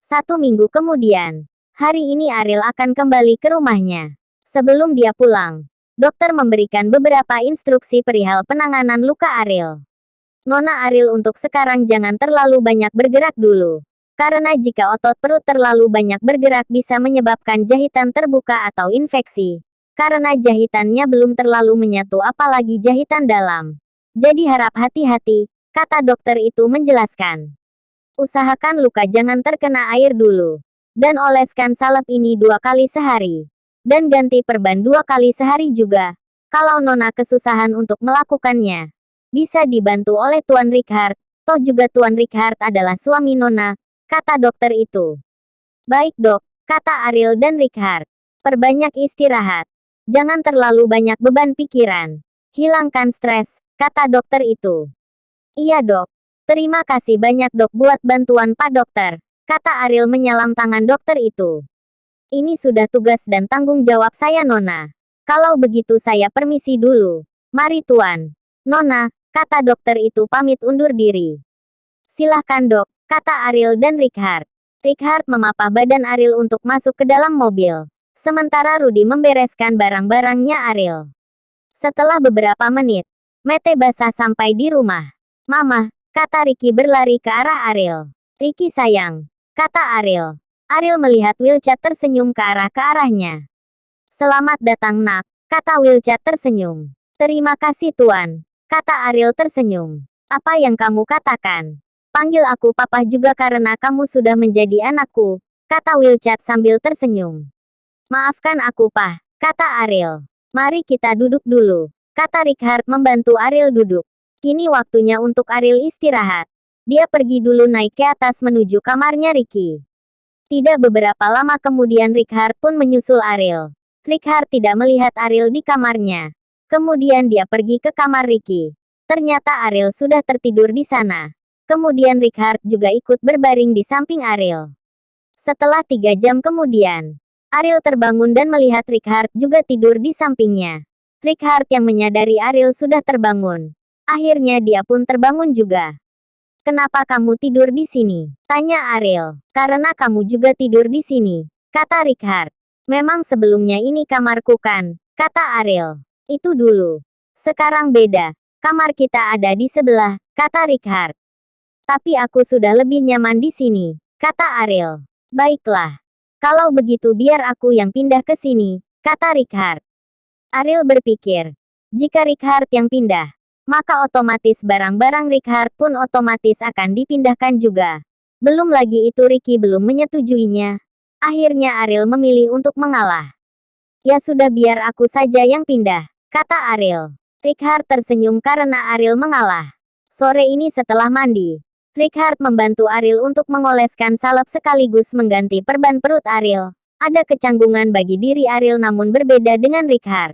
1 minggu kemudian, hari ini Ariel akan kembali ke rumahnya. Sebelum dia pulang, dokter memberikan beberapa instruksi perihal penanganan luka Ariel. Nona Ariel, untuk sekarang jangan terlalu banyak bergerak dulu. Karena jika otot perut terlalu banyak bergerak bisa menyebabkan jahitan terbuka atau infeksi. Karena jahitannya belum terlalu menyatu apalagi jahitan dalam. Jadi harap hati-hati, kata dokter itu menjelaskan. Usahakan luka jangan terkena air dulu. Dan oleskan salep ini 2 kali sehari. Dan ganti perban 2 kali sehari juga. Kalau Nona kesusahan untuk melakukannya, bisa dibantu oleh Tuan Richard. Toh juga Tuan Richard adalah suami Nona, kata dokter itu. Baik dok, kata Ariel dan Richard. Perbanyak istirahat. Jangan terlalu banyak beban pikiran. Hilangkan stres, kata dokter itu. Iya dok. Terima kasih banyak dok buat bantuan Pak Dokter, kata Ariel menyalam tangan dokter itu. Ini sudah tugas dan tanggung jawab saya Nona. Kalau begitu saya permisi dulu. Mari Tuan. Nona, kata dokter itu pamit undur diri. Silahkan dok, kata Ariel dan Richard. Richard memapah badan Ariel untuk masuk ke dalam mobil. Sementara Rudy membereskan barang-barangnya Ariel. Setelah beberapa menit, Mete basah sampai di rumah. Mama, kata Ricky berlari ke arah Ariel. Ricky sayang, kata Ariel. Ariel melihat Wilchad tersenyum ke arahnya. Selamat datang nak, kata Wilchad tersenyum. Terima kasih Tuan, kata Ariel tersenyum. Apa yang kamu katakan? Panggil aku papa juga karena kamu sudah menjadi anakku, kata Wilchad sambil tersenyum. Maafkan aku Pak, kata Ariel. Mari kita duduk dulu, kata Richard membantu Ariel duduk. Kini waktunya untuk Ariel istirahat. Dia pergi dulu naik ke atas menuju kamarnya Ricky. Tidak beberapa lama kemudian Richard pun menyusul Ariel. Richard tidak melihat Ariel di kamarnya. Kemudian dia pergi ke kamar Ricky. Ternyata Ariel sudah tertidur di sana. Kemudian Richard juga ikut berbaring di samping Ariel. Setelah 3 jam kemudian, Ariel terbangun dan melihat Richard juga tidur di sampingnya. Richard yang menyadari Ariel sudah terbangun. Akhirnya dia pun terbangun juga. Kenapa kamu tidur di sini? Tanya Ariel. Karena kamu juga tidur di sini, kata Richard. Memang sebelumnya ini kamarku kan, kata Ariel. Itu dulu. Sekarang beda. Kamar kita ada di sebelah, kata Richard. Tapi aku sudah lebih nyaman di sini, kata Ariel. Baiklah. Kalau begitu biar aku yang pindah ke sini, kata Richard. Ariel berpikir, jika Richard yang pindah, maka otomatis barang-barang Richard pun otomatis akan dipindahkan juga. Belum lagi itu Ricky belum menyetujuinya. Akhirnya Ariel memilih untuk mengalah. Ya sudah biar aku saja yang pindah, kata Ariel. Richard tersenyum karena Ariel mengalah. Sore ini setelah mandi, Richard membantu Ariel untuk mengoleskan salep sekaligus mengganti perban perut Ariel. Ada kecanggungan bagi diri Ariel namun berbeda dengan Richard.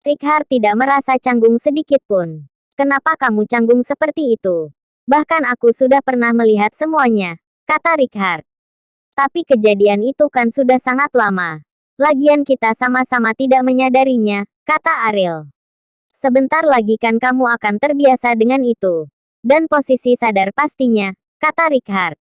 Richard tidak merasa canggung sedikit pun. Kenapa kamu canggung seperti itu? Bahkan aku sudah pernah melihat semuanya, kata Richard. Tapi kejadian itu kan sudah sangat lama. Lagian kita sama-sama tidak menyadarinya, kata Ariel. Sebentar lagi kan kamu akan terbiasa dengan itu. Dan posisi sadar pastinya, kata Richard.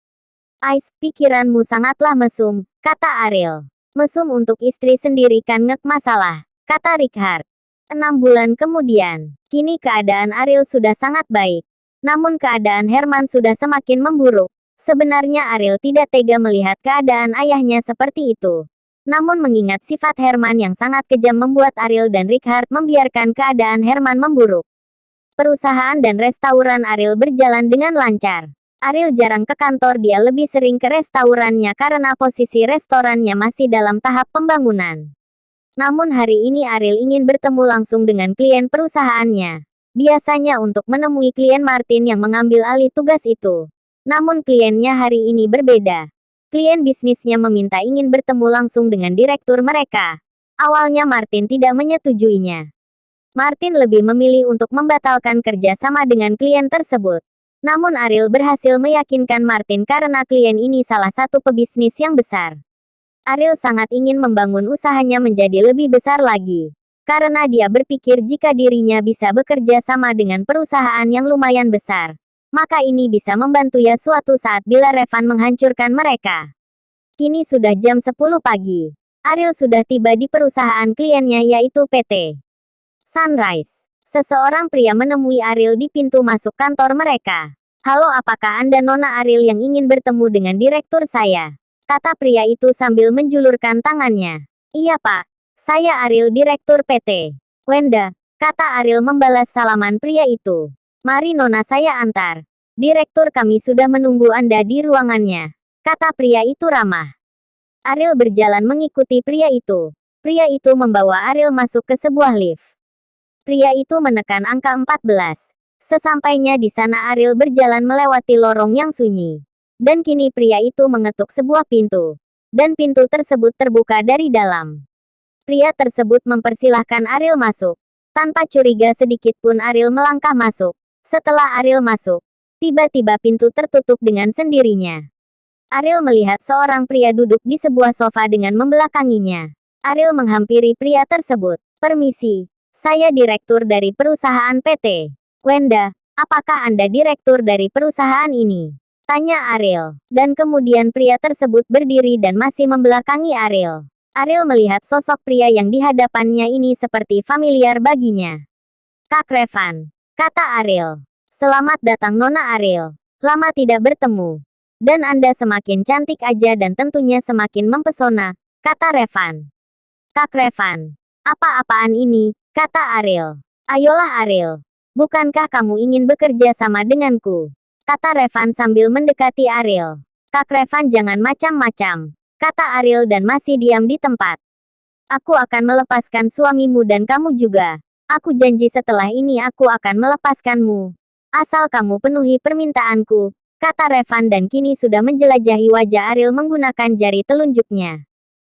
Ais, pikiranmu sangatlah mesum, kata Ariel. Mesum untuk istri sendiri kan ngek masalah, kata Richard. 6 bulan kemudian, kini keadaan Ariel sudah sangat baik. Namun keadaan Herman sudah semakin memburuk. Sebenarnya Ariel tidak tega melihat keadaan ayahnya seperti itu. Namun mengingat sifat Herman yang sangat kejam membuat Ariel dan Richard membiarkan keadaan Herman memburuk. Perusahaan dan restoran Ariel berjalan dengan lancar. Ariel jarang ke kantor, dia lebih sering ke restorannya karena posisi restorannya masih dalam tahap pembangunan. Namun hari ini Ariel ingin bertemu langsung dengan klien perusahaannya. Biasanya untuk menemui klien Martin yang mengambil alih tugas itu. Namun kliennya hari ini berbeda. Klien bisnisnya meminta ingin bertemu langsung dengan direktur mereka. Awalnya Martin tidak menyetujuinya. Martin lebih memilih untuk membatalkan kerjasama dengan klien tersebut. Namun Ariel berhasil meyakinkan Martin karena klien ini salah satu pebisnis yang besar. Ariel sangat ingin membangun usahanya menjadi lebih besar lagi. Karena dia berpikir jika dirinya bisa bekerja sama dengan perusahaan yang lumayan besar, maka ini bisa membantu ya suatu saat bila Revan menghancurkan mereka. Kini sudah jam 10 pagi. Ariel sudah tiba di perusahaan kliennya yaitu PT Sunrise. Seseorang pria menemui Ariel di pintu masuk kantor mereka. "Halo, apakah Anda Nona Ariel yang ingin bertemu dengan direktur saya?" kata pria itu sambil menjulurkan tangannya. "Iya Pak, saya Ariel direktur PT Wenda," kata Ariel membalas salaman pria itu. "Mari Nona saya antar. Direktur kami sudah menunggu Anda di ruangannya," kata pria itu ramah. Ariel berjalan mengikuti pria itu. Pria itu membawa Ariel masuk ke sebuah lift. Pria itu menekan angka 14. Sesampainya di sana Ariel berjalan melewati lorong yang sunyi. Dan kini pria itu mengetuk sebuah pintu. Dan pintu tersebut terbuka dari dalam. Pria tersebut mempersilahkan Ariel masuk. Tanpa curiga sedikit pun Ariel melangkah masuk. Setelah Ariel masuk, tiba-tiba pintu tertutup dengan sendirinya. Ariel melihat seorang pria duduk di sebuah sofa dengan membelakanginya. Ariel menghampiri pria tersebut. "Permisi, saya direktur dari perusahaan PT Wenda. Apakah Anda direktur dari perusahaan ini?" tanya Ariel. Dan kemudian pria tersebut berdiri dan masih membelakangi Ariel. Ariel melihat sosok pria yang di hadapannya ini seperti familiar baginya. "Kak Revan," kata Ariel. "Selamat datang Nona Ariel. Lama tidak bertemu. Dan Anda semakin cantik aja dan tentunya semakin mempesona," kata Revan. "Kak Revan, apa-apaan ini?" kata Ariel. "Ayolah Ariel. Bukankah kamu ingin bekerja sama denganku?" kata Revan sambil mendekati Ariel. "Kak Revan jangan macam-macam," kata Ariel dan masih diam di tempat. "Aku akan melepaskan suamimu dan kamu juga. Aku janji setelah ini aku akan melepaskanmu. Asal kamu penuhi permintaanku," kata Revan dan kini sudah menjelajahi wajah Ariel menggunakan jari telunjuknya.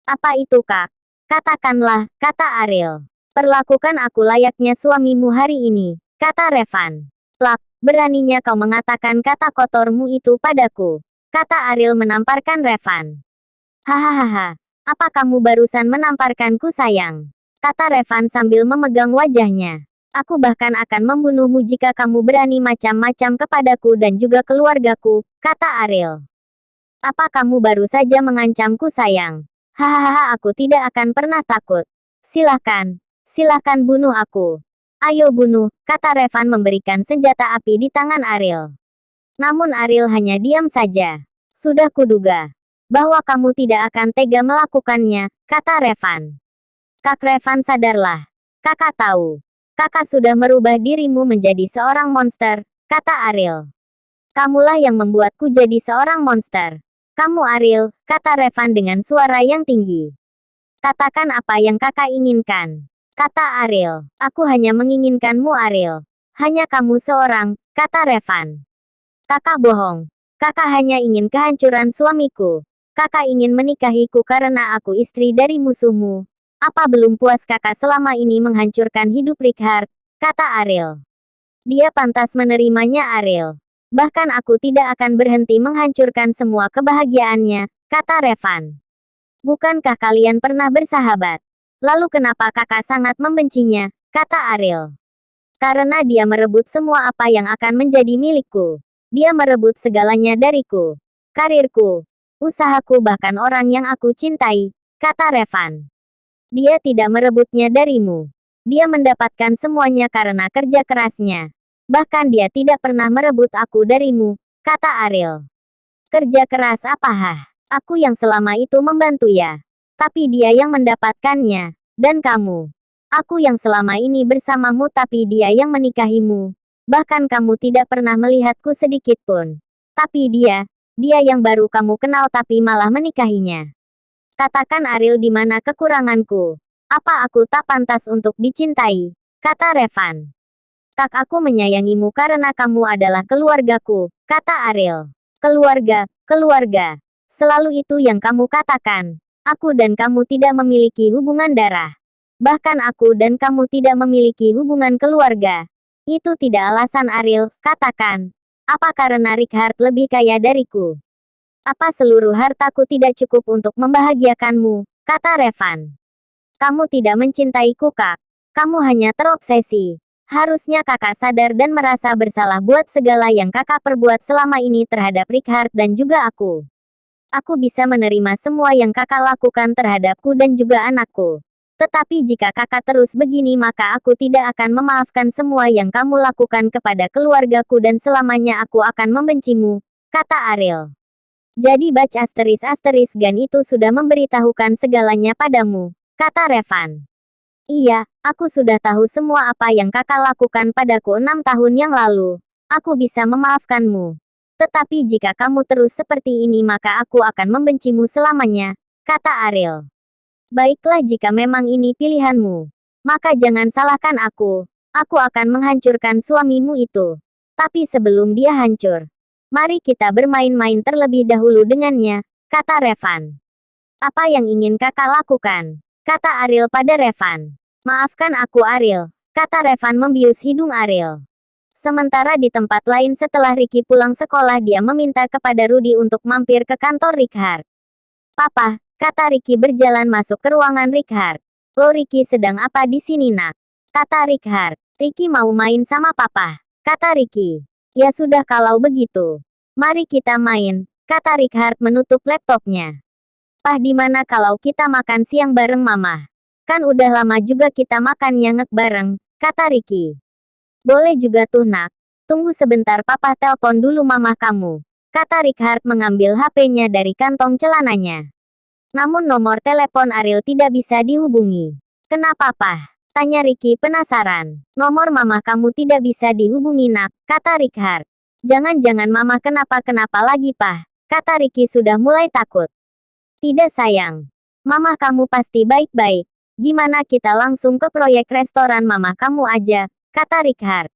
"Apa itu Kak? Katakanlah," kata Ariel. "Perlakukan aku layaknya suamimu hari ini," kata Revan. "Plak, beraninya kau mengatakan kata kotormu itu padaku," kata Ariel menamparkan Revan. "Hahaha, apa kamu barusan menamparkanku sayang?" kata Revan sambil memegang wajahnya. "Aku bahkan akan membunuhmu jika kamu berani macam-macam kepadaku dan juga keluargaku," kata Ariel. "Apa kamu baru saja mengancamku sayang? Hahaha, aku tidak akan pernah takut. Silahkan, silahkan bunuh aku. Ayo bunuh," kata Revan memberikan senjata api di tangan Ariel. Namun Ariel hanya diam saja. "Sudah kuduga bahwa kamu tidak akan tega melakukannya," kata Revan. "Kak Revan sadarlah. Kakak tahu. Kakak sudah merubah dirimu menjadi seorang monster," kata Ariel. "Kamulah yang membuatku jadi seorang monster." "Kamu Ariel," kata Revan dengan suara yang tinggi. "Katakan apa yang kakak inginkan," kata Ariel. "Aku hanya menginginkanmu Ariel. Hanya kamu seorang," kata Revan. "Kakak bohong. Kakak hanya ingin kehancuran suamiku. Kakak ingin menikahiku karena aku istri dari musuhmu. Apa belum puas kakak selama ini menghancurkan hidup Richard?" kata Ariel. "Dia pantas menerimanya Ariel. Bahkan aku tidak akan berhenti menghancurkan semua kebahagiaannya," kata Revan. "Bukankah kalian pernah bersahabat? Lalu kenapa kakak sangat membencinya?" kata Ariel. "Karena dia merebut semua apa yang akan menjadi milikku. Dia merebut segalanya dariku. Karirku, usahaku bahkan orang yang aku cintai," kata Revan. "Dia tidak merebutnya darimu. Dia mendapatkan semuanya karena kerja kerasnya. Bahkan dia tidak pernah merebut aku darimu," kata Ariel. "Kerja keras apa? Aku yang selama itu membantu ya. Tapi dia yang mendapatkannya. Dan kamu. Aku yang selama ini bersamamu tapi dia yang menikahimu. Bahkan kamu tidak pernah melihatku sedikit pun. Tapi dia yang baru kamu kenal tapi malah menikahinya. Katakan Ariel di mana kekuranganku. Apa aku tak pantas untuk dicintai?" kata Revan. "Kak, aku menyayangimu karena kamu adalah keluargaku," kata Ariel. "Keluarga, keluarga. Selalu itu yang kamu katakan. Aku dan kamu tidak memiliki hubungan darah. Bahkan aku dan kamu tidak memiliki hubungan keluarga. Itu tidak alasan Ariel, katakan. Apa karena Richard lebih kaya dariku? Apa seluruh hartaku tidak cukup untuk membahagiakanmu?" kata Revan. "Kamu tidak mencintaiku Kak. Kamu hanya terobsesi. Harusnya kakak sadar dan merasa bersalah buat segala yang kakak perbuat selama ini terhadap Richard dan juga aku." Aku bisa menerima semua yang kakak lakukan terhadapku dan juga anakku. Tetapi jika kakak terus begini maka aku tidak akan memaafkan semua yang kamu lakukan kepada keluargaku dan selamanya aku akan membencimu, kata Ariel. Jadi batch asteris Gan itu sudah memberitahukan segalanya padamu, kata Revan. Iya, aku sudah tahu semua apa yang kakak lakukan padaku 6 tahun yang lalu. Aku bisa memaafkanmu. Tetapi jika kamu terus seperti ini maka aku akan membencimu selamanya, kata Ariel. Baiklah jika memang ini pilihanmu. Maka jangan salahkan aku. Aku akan menghancurkan suamimu itu. Tapi sebelum dia hancur, mari kita bermain-main terlebih dahulu dengannya, kata Revan. Apa yang ingin kakak lakukan? Kata Ariel pada Revan. Maafkan aku Ariel, kata Revan membius hidung Ariel. Sementara di tempat lain setelah Ricky pulang sekolah dia meminta kepada Rudy untuk mampir ke kantor Richard. Papa, kata Ricky berjalan masuk ke ruangan Richard. Lo Ricky sedang apa di sini nak? Kata Richard. Ricky mau main sama papa, kata Ricky. Ya sudah kalau begitu. Mari kita main, kata Richard menutup laptopnya. Pah di mana kalau kita makan siang bareng mama? Kan udah lama juga kita makan nyangek bareng, kata Ricky. Boleh juga tuh nak. Tunggu sebentar papa telpon dulu mama kamu, kata Richard mengambil HP-nya dari kantong celananya. Namun nomor telepon Ariel tidak bisa dihubungi. Kenapa pah? Tanya Ricky penasaran. Nomor mama kamu tidak bisa dihubungi nak, kata Richard. Jangan-jangan mama kenapa-kenapa lagi pah, kata Ricky sudah mulai takut. Tidak sayang. Mama kamu pasti baik-baik. Gimana kita langsung ke proyek restoran mama kamu aja, kata Richard.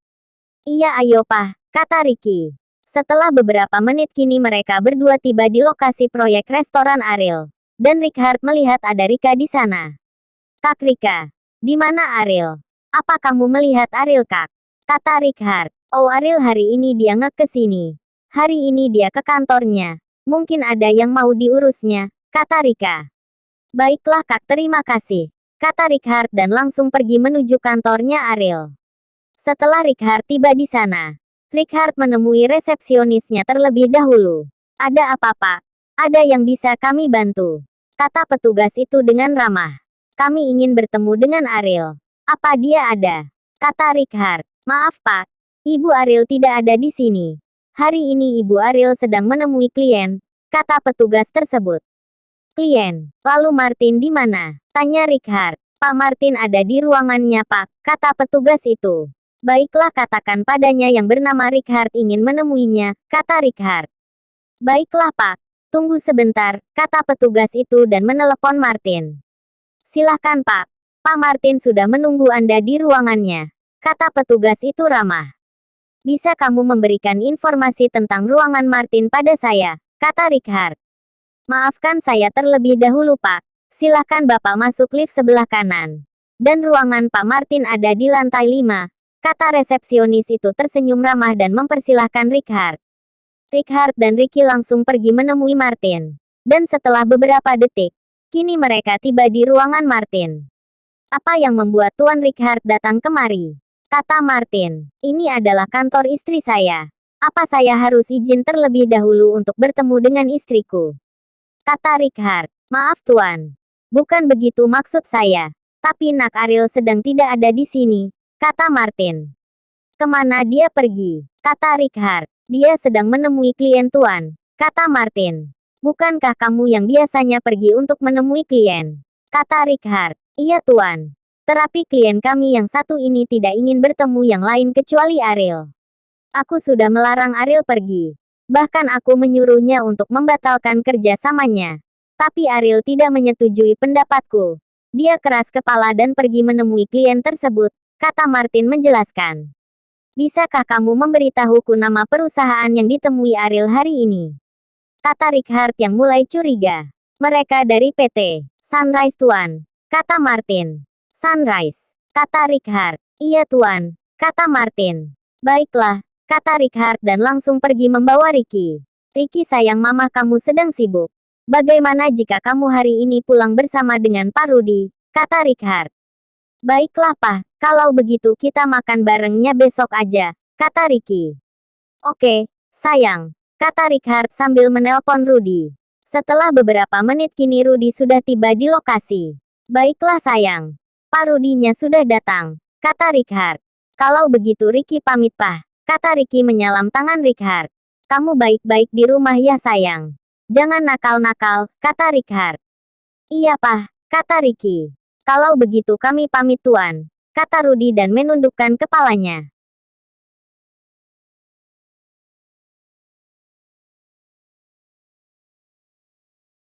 Iya ayo pah, kata Ricky. Setelah beberapa menit kini mereka berdua tiba di lokasi proyek restoran Ariel. Dan Richard melihat ada Rika di sana. Kak Rika. Di mana Ariel? Apa kamu melihat Ariel kak? Kata Richard. Oh Ariel hari ini dia ke sini. Hari ini dia ke kantornya. Mungkin ada yang mau diurusnya, kata Rika. Baiklah kak terima kasih, kata Richard dan langsung pergi menuju kantornya Ariel. Setelah Richard tiba di sana, Richard menemui resepsionisnya terlebih dahulu. Ada apa pak? Ada yang bisa kami bantu? Kata petugas itu dengan ramah. Kami ingin bertemu dengan Ariel. Apa dia ada? Kata Richard. Maaf pak, Ibu Ariel tidak ada di sini. Hari ini Ibu Ariel sedang menemui klien, kata petugas tersebut. Klien? Lalu Martin di mana? Tanya Richard. Pak Martin ada di ruangannya pak, kata petugas itu. Baiklah katakan padanya yang bernama Richard ingin menemuinya, kata Richard. Baiklah pak, tunggu sebentar, kata petugas itu dan menelepon Martin. Silahkan pak, Pak Martin sudah menunggu Anda di ruangannya, kata petugas itu ramah. Bisa kamu memberikan informasi tentang ruangan Martin pada saya, kata Richard. Maafkan saya terlebih dahulu pak, silahkan bapak masuk lift sebelah kanan. Dan ruangan Pak Martin ada di lantai 5. Kata resepsionis itu tersenyum ramah dan mempersilahkan Richard. Richard dan Ricky langsung pergi menemui Martin. Dan setelah beberapa detik, kini mereka tiba di ruangan Martin. Apa yang membuat Tuan Richard datang kemari? Kata Martin. Ini adalah kantor istri saya. Apa saya harus izin terlebih dahulu untuk bertemu dengan istriku? Kata Richard. Maaf Tuan. Bukan begitu maksud saya. Tapi Nak Ariel sedang tidak ada di sini, kata Martin. Kemana dia pergi? Kata Richard. Dia sedang menemui klien Tuan, kata Martin. Bukankah kamu yang biasanya pergi untuk menemui klien? Kata Richard. Iya Tuan. Terapi klien kami yang satu ini tidak ingin bertemu yang lain kecuali Ariel. Aku sudah melarang Ariel pergi. Bahkan aku menyuruhnya untuk membatalkan kerjasamanya. Tapi Ariel tidak menyetujui pendapatku. Dia keras kepala dan pergi menemui klien tersebut, kata Martin menjelaskan. Bisakah kamu memberitahuku nama perusahaan yang ditemui Ariel hari ini? Kata Richard yang mulai curiga. Mereka dari PT Sunrise Tuan, kata Martin. Sunrise, kata Richard. Iya Tuan, kata Martin. Baiklah, kata Richard dan langsung pergi membawa Ricky. Ricky sayang mama kamu sedang sibuk. Bagaimana jika kamu hari ini pulang bersama dengan Pak Rudy, kata Richard. Baiklah Pak, kalau begitu kita makan barengnya besok aja, kata Ricky. Oke, sayang, kata Richard sambil menelpon Rudy. Setelah beberapa menit kini Rudy sudah tiba di lokasi. Baiklah sayang. Pak Rudy-nya sudah datang, kata Richard. Kalau begitu Ricky pamit Pak, kata Ricky menyalam tangan Richard. Kamu baik-baik di rumah ya sayang. Jangan nakal-nakal, kata Richard. Iya Pak, kata Ricky. Kalau begitu kami pamit Tuan, kata Rudy dan menundukkan kepalanya.